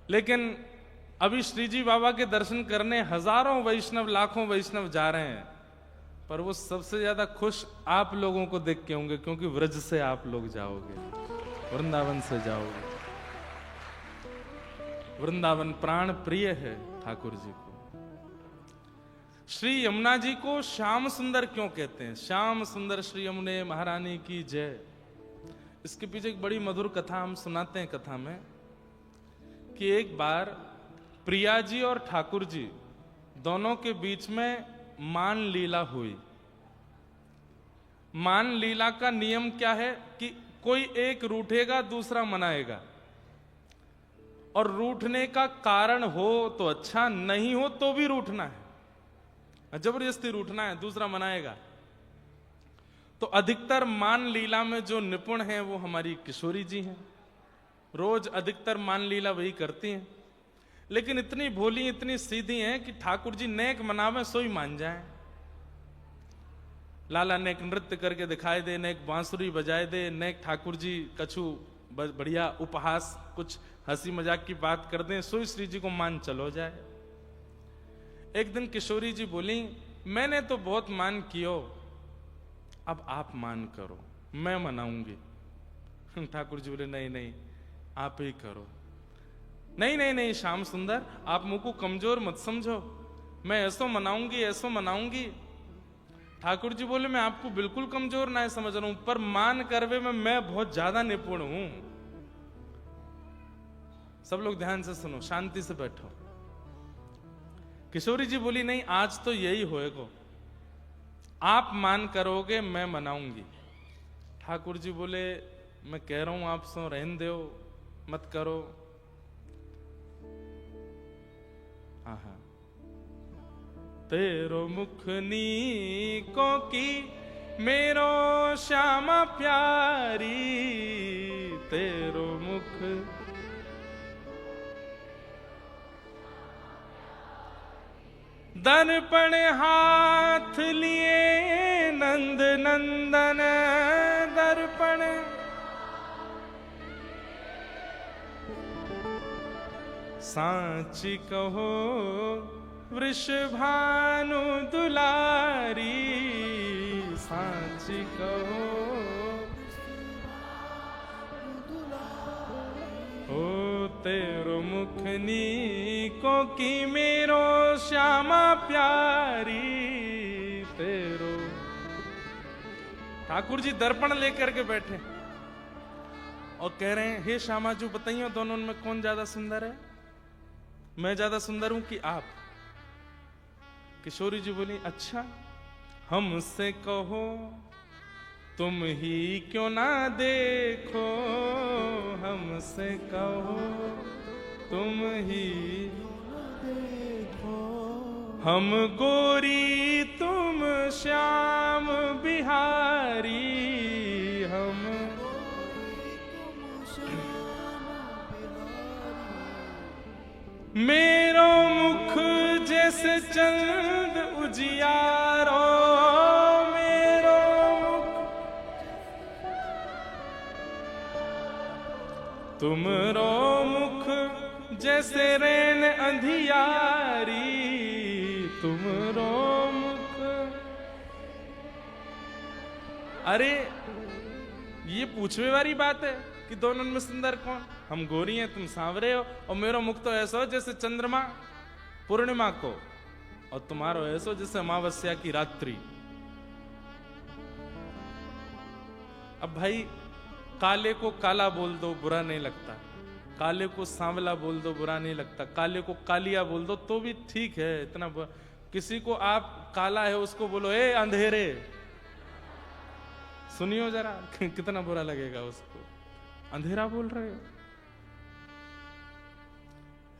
लेकिन अभी श्री जी बाबा के दर्शन करने हजारों वैष्णव, लाखों वैष्णव जा रहे हैं, पर वो सबसे ज्यादा खुश आप लोगों को देख के होंगे, क्योंकि व्रज से आप लोग जाओगे, वृंदावन से जाओगे। वृंदावन प्राण प्रिय है ठाकुर जी को। श्री यमुना जी को श्याम सुंदर क्यों कहते हैं? श्याम सुंदर श्री यमुने महारानी की जय। इसके पीछे एक बड़ी मधुर कथा हम सुनाते हैं कथा में, कि एक बार प्रिया जी और ठाकुर जी दोनों के बीच में मान लीला हुई। मान लीला का नियम क्या है कि कोई एक रूठेगा, दूसरा मनाएगा, और रूठने का कारण हो तो अच्छा, नहीं हो तो भी रूठना है, जबरदस्ती रूठना है, दूसरा मनाएगा। तो अधिकतर मान लीला में जो निपुण हैं वो हमारी किशोरी जी हैं। रोज अधिकतर मान लीला वही करती हैं, लेकिन इतनी भोली, इतनी सीधी हैं कि ठाकुर जी नेक मनावे सोई मान जाए। लाला नेक नृत्य करके दिखाई दे, नेक बांसुरी बजाए दे, नेक ठाकुर जी कछु बढ़िया उपहास, कुछ हंसी मजाक की बात कर दें, सोई श्री जी को मान चलो जाए। एक दिन किशोरी जी बोली, मैंने तो बहुत मान कियो, अब आप मान करो, मैं मनाऊंगी। ठाकुर जी बोले, नहीं नहीं आप ही करो। नहीं नहीं नहीं श्याम सुंदर, आप मुझको कमजोर मत समझो, मैं ऐसो मनाऊंगी, ऐसो मनाऊंगी। ठाकुर जी बोले, मैं आपको बिल्कुल कमजोर ना समझ रहा हूं, पर मान करवे में मैं बहुत ज्यादा निपुण हूं। सब लोग ध्यान से सुनो, शांति से बैठो। किशोरी जी बोली, नहीं आज तो यही होएगा, आप मान करोगे मैं मनाऊंगी। ठाकुर जी बोले, मैं कह रहा हूं आप सो रहन दो, मत करो। हाँ, तेरो मुख नीको की मेरो श्यामा प्यारी, तेरो मुख दर्पण हाथ लिए नंद नंदन दर्पण, सांची कहो वृषभानु दुलारी, सांची कहो ओ तेरो मुख नीको की मेरो श्यामा प्यारी, तेरो। ठाकुर जी दर्पण लेकर के बैठे और कह रहे हैं, हे श्यामा जी बताइए दोनों में कौन ज्यादा सुंदर है? मैं ज्यादा सुंदर हूं कि आप? किशोरी जी बोली, अच्छा हमसे कहो, तुम ही क्यों ना देखो, हमसे कहो तुम ही देखो, हम गोरी तुम श्याम बिहारी, हम मेरो मुख जैसे चंद उजियारो, मेरो मुख तुमरो मुख जैसे रैन अंधियारी, तुमरो मुख। अरे ये पूछने वाली बात है कि दोनों में सुंदर कौन? हम गोरी हैं, तुम सांवरे हो, और मेरा मुख तो ऐसा हो जैसे चंद्रमा पूर्णिमा को, और तुम्हारो ऐसो जैसे अमावस्या की रात्रि। अब भाई काले को काला बोल दो बुरा नहीं लगता, काले को सांवला बोल दो बुरा नहीं लगता, काले को कालिया बोल दो तो भी ठीक है, इतना किसी को आप काला है उसको बोलो ए अंधेरे, सुनियो जरा कितना बुरा लगेगा उसको, अंधेरा बोल रहे हो।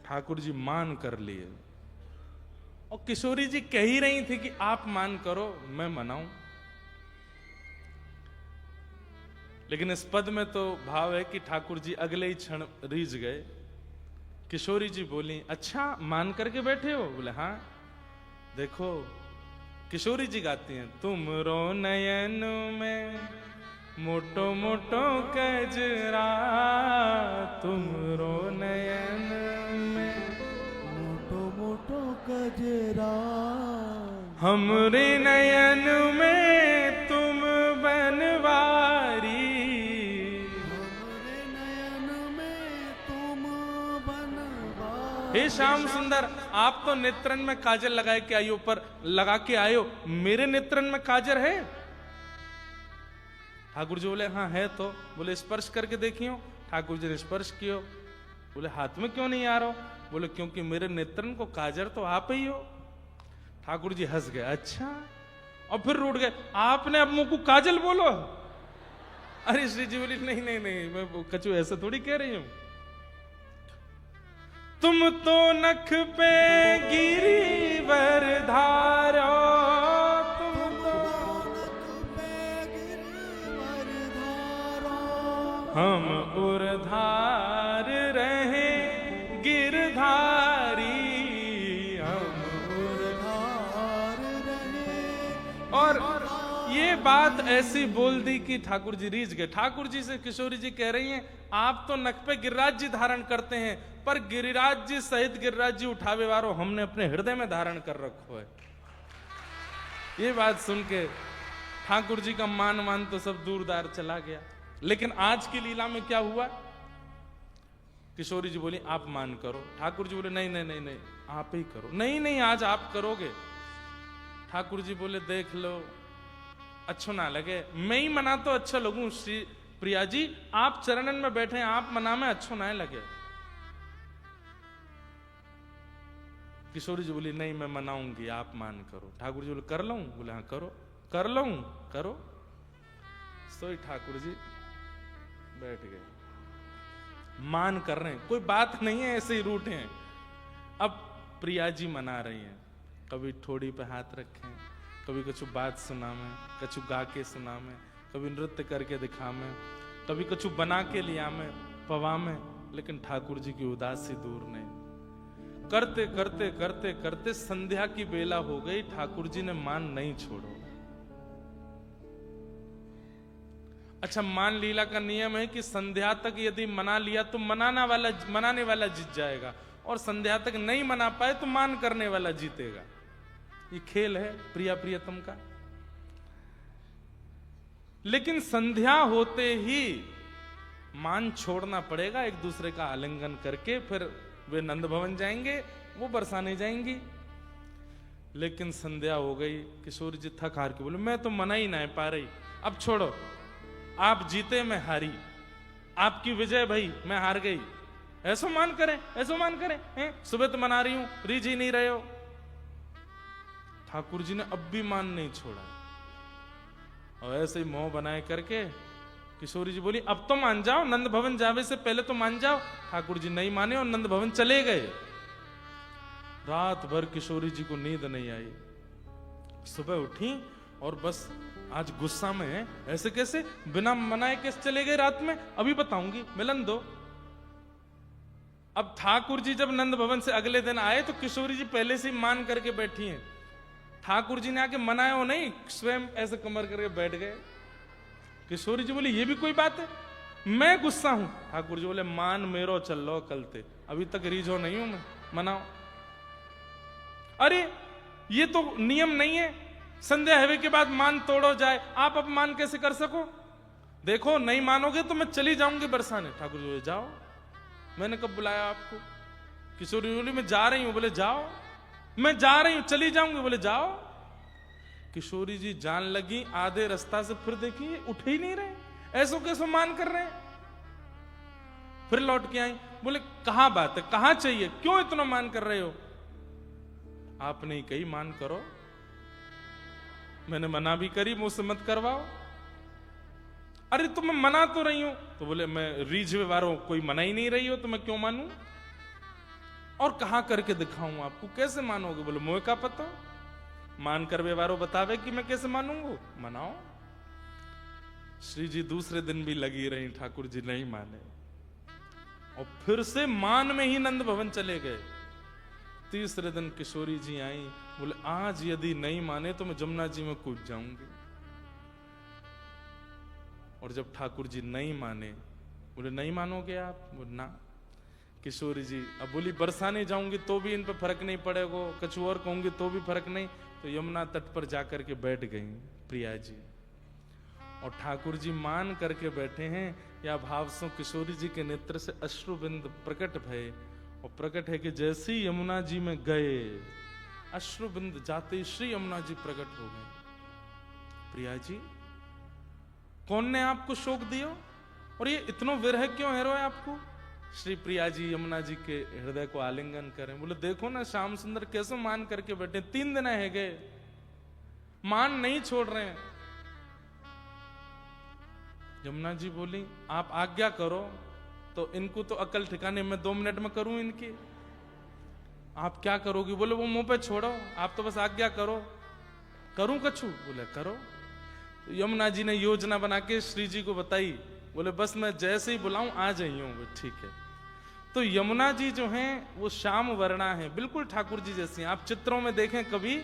ठाकुर जी मान कर लिए, और किशोरी जी कह ही रही थी कि आप मान करो मैं मनाऊं, लेकिन इस पद में तो भाव है कि ठाकुर जी अगले ही क्षण रीझ गए। किशोरी जी बोली, अच्छा मान करके बैठे हो? बोले हाँ। देखो किशोरी जी गाती हैं, तुमरो नयन में मोटो मोटो कजरा, तुमरो नयन हमरे नयन में तुम बनवारी, हमरे नयन में तुम बनवारी। हे श्याम सुंदर, आप तो नेत्रन में काजल लगाए के आयो, पर लगा के आयो, मेरे नेत्रन में काजल है? ठाकुर जी बोले हाँ है। तो बोले स्पर्श करके देखियो। ठाकुर जी ने स्पर्श कियो। बोले हाथ में क्यों नहीं आ रहा? बोले क्योंकि मेरे नेत्रन को काजल तो आप ही हो। ठाकुर जी हंस गए, अच्छा। और फिर रूठ गए, आपने अब मुंह को काजल बोलो। अरे श्री जी बोली नहीं नहीं नहीं, मैं कछु ऐसे थोड़ी कह रही हूं। तुम तो नख पे गिरिवर धारो, तुम तो नख पे गिरिवर धारो। हम उर्धार रहे गिरधारी, हम उर्धार रहे। और ये बात ऐसी बोल दी कि ठाकुर जी रीझ गए। ठाकुर जी से किशोरी जी कह रही हैं, आप तो नख पे गिरिराज जी धारण करते हैं, पर गिरिराज जी सहित गिरिराज जी उठावे वारो हमने अपने हृदय में धारण कर रखो है। ये बात सुन के ठाकुर जी का मान तो सब दूरदार चला गया। लेकिन आज की लीला में क्या हुआ? किशोरी जी बोली आप मान करो। ठाकुर जी बोले नहीं नहीं नहीं नहीं, आप ही करो। नहीं नहीं, आज आप करोगे। ठाकुर जी बोले देख लो, अच्छो ना लगे, मैं ही मना तो अच्छा लगूं। श्री प्रिया जी आप चरणन में बैठे हैं, आप मना में अच्छो ना लगे। किशोरी जी बोली नहीं मैं मनाऊंगी, आप मान करो। ठाकुर जी बोले कर लूं? बोले हाँ करो। कर लूं? करो। सोई ठाकुर जी बैठ गए, मान कर रहे हैं, कोई बात नहीं है, ऐसे ही रूठे हैं। अब प्रिया जी मना रही हैं, कभी ठोड़ी पे हाथ रखें, कभी कुछ बात सुना में, कछु गा के सुना में, कभी नृत्य करके दिखा में, कभी कछु बना के लिया में, पवा में। लेकिन ठाकुर जी की उदासी दूर नहीं। करते करते करते करते संध्या की बेला हो गई, ठाकुर जी ने मान नहीं छोड़ो। अच्छा, मान लीला का नियम है कि संध्या तक यदि मना लिया तो मनाने वाला जीत जाएगा, और संध्या तक नहीं मना पाए तो मान करने वाला जीतेगा। ये खेल है प्रिया प्रियतम का। लेकिन संध्या होते ही मान छोड़ना पड़ेगा, एक दूसरे का आलिंगन करके फिर वे नंद भवन जाएंगे, वो बरसाने जाएंगी। लेकिन संध्या हो गई, किशोरी जी थक हार के बोले मैं तो मना ही नहीं पा रही, अब छोड़ो, आप जीते मैं हारी, आपकी विजय भाई मैं हार गई, ऐसो मान करें, ऐसो मान करें हैं? सुबह तो मना रही हूं, रीझ ही नहीं रहे हो। ठाकुर जी ने अब भी मान नहीं छोड़ा, और ऐसे ही मोह बनाए करके किशोरी जी बोली अब तो मान जाओ, नंद भवन जावे से पहले तो मान जाओ। ठाकुर जी नहीं माने और नंद भवन चले गए। रात भर किशोरी जी को नींद नहीं आई। सुबह उठी और बस आज गुस्सा में है, ऐसे कैसे बिना मनाए कैसे चले गए रात में, अभी बताऊंगी, मिलन दो। अब ठाकुर जी जब नंद भवन से अगले दिन आए तो किशोरी जी पहले से मान करके बैठी हैं। ठाकुर जी ने आके मनाया हो नहीं, स्वयं ऐसे कमर करके बैठ गए। किशोरी जी बोले ये भी कोई बात है, मैं गुस्सा हूं। ठाकुर जी बोले मान मेरो चल लो कलते, अभी तक रीझो नहीं हूं मैं, मनाओ। अरे ये तो नियम नहीं है, संध्या हवे के बाद मान तोड़ो जाए, आप अब मान कैसे कर सको? देखो नहीं मानोगे तो मैं चली जाऊंगी बरसाने। ठाकुर जी बोले जाओ, मैंने कब बुलाया आपको? किशोरी बोली मैं जा रही हूं। बोले जाओ, मैं जा रही हूं, चली जाऊंगी। बोले जाओ। किशोरी जी जान लगी, आधे रास्ता से फिर देखी उठ ही नहीं रहे, ऐसो कैसो मान कर रहे हैं। फिर लौट के आई, बोले कहां बात है, कहां चाहिए, क्यों इतना मान कर रहे हो? आपने ही कही मान करो, मैंने मना भी करी, मुझसे मत करवाओ। अरे तो मैं मना तो रही हूं। तो बोले मैं रीझवे वारों कोई मना ही नहीं रही हो तो मैं क्यों मानूं, और कहां करके दिखाऊं आपको, कैसे मानोगे? बोले मुझे का पता, मान कर व्यवहारों बतावे कि मैं कैसे मानूंगा, मनाओ। श्री जी दूसरे दिन भी लगी रही, ठाकुर जी नहीं माने, और फिर से मान में ही नंद भवन चले गए। तीसरे दिन किशोरी जी आई, बोले आज यदि नहीं माने तो मैं जमुना जी में कूद जाऊंगी। और जब ठाकुर जी नहीं माने, बोले नहीं मानोगे आप? बोले ना। किशोरी जी अब बोली बरसाने जाऊंगी तो भी इन पे फर्क नहीं पड़ेगा, कुछ और कहूंगी तो भी फर्क नहीं, तो तो यमुना तट पर जाकर के बैठ गई प्रिया जी, और ठाकुर जी मान करके बैठे हैं। या भाव सो किशोरी जी के नेत्र से अश्रुबिंद प्रकट भये, और प्रकट है कि जैसे ही यमुना जी में गए, अश्रुबिंद जाते ही श्री यमुना जी प्रकट हो गए। प्रिया जी, कौन ने आपको शोक दियो, और ये इतनो विरह क्यों है रोए आपको? श्री प्रिया जी यमुना जी के हृदय को आलिंगन करें, बोले देखो ना श्याम सुंदर कैसे मान करके बैठे, 3 दिन है गए, मान नहीं छोड़ रहे हैं। यमुना जी बोली आप आज्ञा करो, तो इनको तो अकल ठिकाने, मैं 2 मिनट में करूं इनकी, आप क्या करोगी? बोले वो मुंह पे छोड़ो, आप तो बस आज्ञा करो। करूं कछु? बोले करो। तो यमुना जी ने योजना बना के श्री जी को बताई, बोले बस मैं जैसे ही बुलाऊं आ जाइए। ठीक है। तो यमुना जी जो हैं वो श्याम वर्णा है, बिल्कुल ठाकुर जी जैसी हैं। आप चित्रों में देखें कभी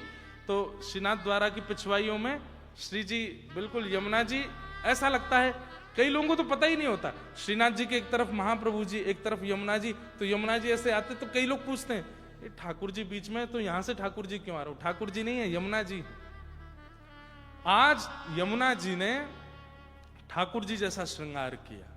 तो श्रीनाथ द्वारा की पिछवाइयों में श्री जी बिल्कुल यमुना जी, ऐसा लगता है कई लोगों को तो पता ही नहीं होता, श्रीनाथ जी के एक तरफ महाप्रभु जी, एक तरफ यमुना जी, तो यमुना जी ऐसे आते तो कई लोग पूछते हैं ये ठाकुर जी बीच में, तो यहां से ठाकुर जी क्यों आ रहे हो? ठाकुर जी नहीं है, यमुना जी। आज यमुना जी ने ठाकुर जी जैसा श्रृंगार किया,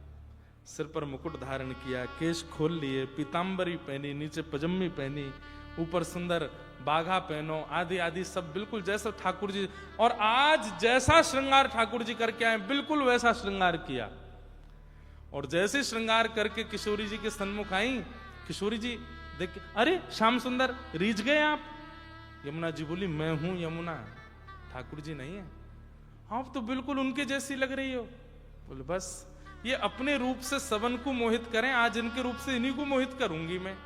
सिर पर मुकुट धारण किया, केश खोल लिए, पीतांबरी पहनी, नीचे पजम्मी पहनी, ऊपर सुंदर बाघा पहनो, आदि आदि सब बिल्कुल जैसा ठाकुर जी। और आज जैसा श्रृंगार ठाकुर जी करके आए बिल्कुल वैसा श्रृंगार किया। और जैसे श्रृंगार करके किशोरी जी के सन्मुख आई, किशोरी जी देख, अरे श्याम सुंदर रीझ गए आप? यमुना जी बोली मैं हूं यमुना, ठाकुर जी नहीं है। आप तो बिल्कुल उनके जैसी लग रही हो। बोले बस ये अपने रूप से सबन को मोहित करें, आज इनके रूप से इन्हीं को मोहित करूंगी मैं।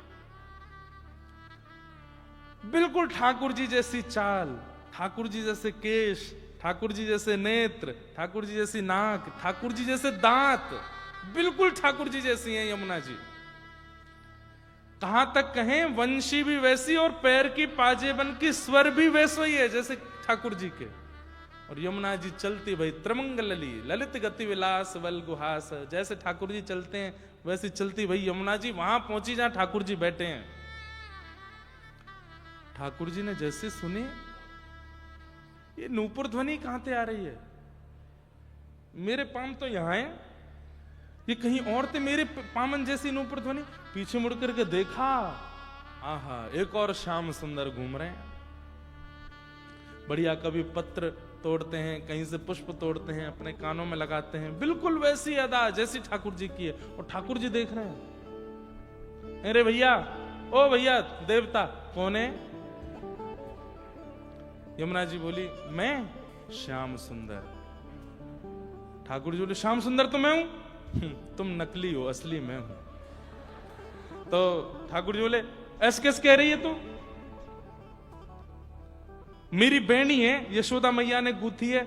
बिल्कुल ठाकुर जी जैसी चाल, ठाकुर जी जैसे केश, ठाकुर जी जैसे नेत्र, ठाकुर जी जैसी नाक, ठाकुर जी जैसे दांत, बिल्कुल ठाकुर जी जैसी हैं यमुना जी। कहां तक कहें, वंशी भी वैसी और पैर की पाजेबन की स्वर भी वैसो ही है जैसे ठाकुर जी के। और यमुना जी चलती भाई त्रमंगलली ललित गति विलास बल गुहास, जैसे ठाकुर जी चलते हैं वैसे चलती भाई यमुना जी वहां पहुंची जहां ठाकुर जी बैठे हैं। ठाकुर जी ने जैसे सुनी, ये नूपुर ध्वनि कहां से आ रही है? मेरे पाम तो यहां है, ये कहीं और थे मेरे पामन जैसी नूपुर ध्वनि। पीछे मुड़ करके देखा, आहा एक और श्याम सुंदर घूम रहे हैं। बढ़िया, कभी पत्र तोड़ते हैं, कहीं से पुष्प तोड़ते हैं, अपने कानों में लगाते हैं, बिल्कुल वैसी अदा जैसी ठाकुर जी की है। और ठाकुर जी देख रहे हैं, अरे भैया, ओ भैया देवता कौन है? यमुना जी बोली मैं श्याम सुंदर। ठाकुर जी बोले श्याम सुंदर तो मैं हूं, तुम नकली हो, असली मैं हूं। तो ठाकुर जी बोले ऐसे कैसे कह रही है तू? मेरी बहनी है, यशोदा मैया ने गूथी है।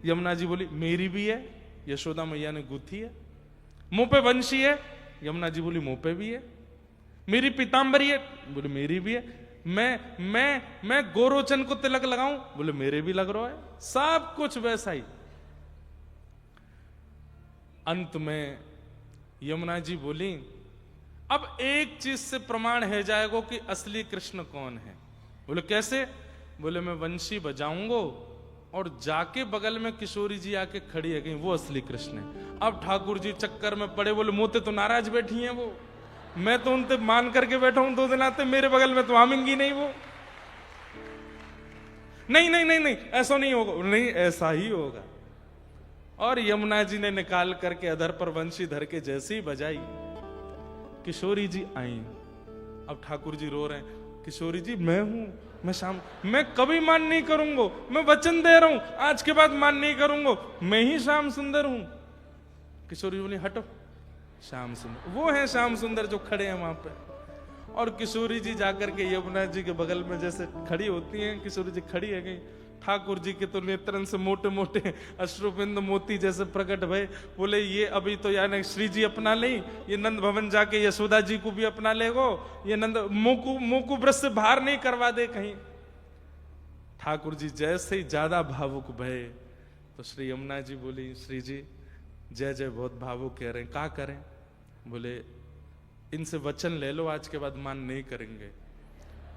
यमुना जी बोली मेरी भी है, यशोदा मैया ने गूथी है। मुंह पे वंशी है, यमुना जी बोली मुंह पे भी है। मेरी पीतांबरी है, बोले मेरी भी है। मैं गोरोचन को तिलक लगाऊं, बोले मेरे भी लग रहा है। सब कुछ वैसा ही। अंत में यमुना जी बोली अब एक चीज से प्रमाण है जाएगा कि असली कृष्ण कौन है। बोले कैसे? बोले मैं वंशी बजाऊंगो और जाके बगल में किशोरी जी आके खड़ी है गई, वो असली कृष्ण है। अब ठाकुर जी चक्कर में पड़े, बोले मोते तो नाराज बैठी हैं वो, मैं तो उनसे मान करके बैठा हूं 2 दिन आते, मेरे बगल में तो आमेंगी नहीं वो। नहीं नहीं नहीं नहीं ऐसा नहीं होगा। नहीं ऐसा ही होगा। और यमुना जी ने निकाल करके अधर पर वंशी धर के जैसे ही बजाई, किशोरी जी आई। अब ठाकुर जी रो रहे हैं, किशोरी जी मैं हूं, मैं शाम, मैं कभी मान नहीं करूंगा, मैं वचन दे रहा हूं आज के बाद मान नहीं करूंगा, मैं ही श्याम सुंदर हूं। किशोरी जी बोली हटो, श्याम सुंदर वो है श्याम सुंदर जो खड़े हैं वहां पे। और किशोरी जी जाकर के यमुना जी के बगल में जैसे खड़ी होती हैं, किशोरी जी खड़ी है गई। ठाकुर जी के तो नेत्रन से मोटे मोटे अश्रुबिंद मोती जैसे प्रकट भय। बोले ये अभी तो यानी श्री जी अपना ले, ये नंद भवन जाके यशोदा जी को भी अपना लेगो, ये नंद मुंह को ब्रश से बाहर नहीं करवा दे कहीं। ठाकुर जी जैसे ही ज्यादा भावुक भय तो श्री यमुना जी बोली श्री जी जय जय बहुत भावुक कह रहे हैं, क्या करें? बोले इनसे वचन ले लो, आज के बाद मान नहीं करेंगे।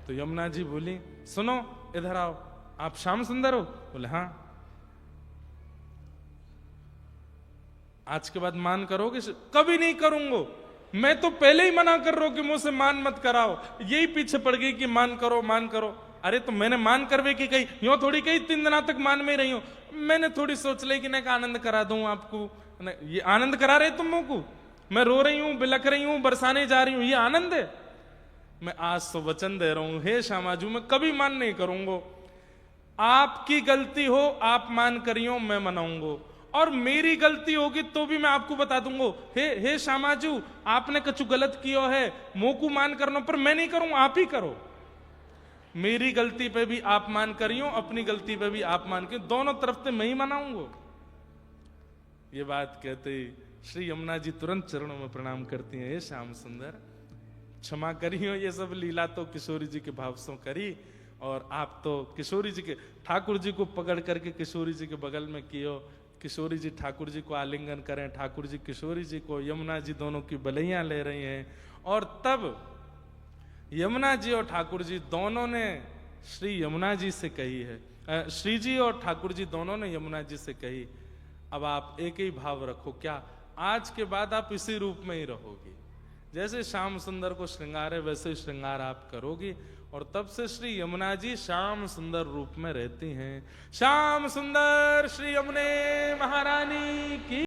तो यमुना जी बोली सुनो इधर आओ। आप श्याम सुंदर हो? बोले हाँ। आज के बाद मान करोगे? कभी नहीं करूंगा, मैं तो पहले ही मना कर रहा हूं कि मुझसे मान मत कराओ, यही पीछे पड़ गई कि मान करो मान करो। अरे तो मैंने मान करवे की कही, यूं थोड़ी कही 3 दिन तक मान में रही हूं, मैंने थोड़ी सोच ली कि नहीं आनंद करा दूं आपको। ये आनंद करा रहे तुम को? मैं रो रही हूं, बिलख रही हूं, बरसाने जा रही हूं, ये आनंद है? मैं आज तो वचन दे रहा हूं, हे श्यामाजू मैं कभी मान नहीं करूंगा। आपकी गलती हो आप मान करियो, मैं मनाऊंगा, और मेरी गलती होगी तो भी मैं आपको बता दूंगा, हे श्यामाजू आपने कछु गलत किया है, मोकू मान करना, पर मैं नहीं करूं, आप ही करो। मेरी गलती पे भी आप मान करियो, अपनी गलती पे भी आप मान करियो, दोनों तरफ से मैं ही मनाऊंगा। ये बात कहते ही श्री यमुना जी तुरंत चरणों में प्रणाम करती हैं, हे श्याम सुंदर क्षमा करियो, ये सब लीला तो किशोरी जी के भाव से करी, और आप तो किशोरी जी के ठाकुर जी को पकड़ करके किशोरी जी के बगल में कियो, किशोरी जी ठाकुर जी को आलिंगन करें, ठाकुर जी किशोरी जी को, यमुना जी दोनों की बलैया ले रही हैं। और तब यमुना जी और ठाकुर जी दोनों ने श्री यमुना जी से कही है, श्री जी और ठाकुर जी दोनों ने यमुना जी से कही, अब आप एक ही भाव रखो, क्या आज के बाद आप इसी रूप में ही रहोगी, जैसे श्याम सुंदर को श्रृंगार है वैसे श्रृंगार आप करोगी। और तब से श्री यमुना जी श्याम सुंदर रूप में रहती हैं। श्याम सुंदर श्री यमुने महारानी की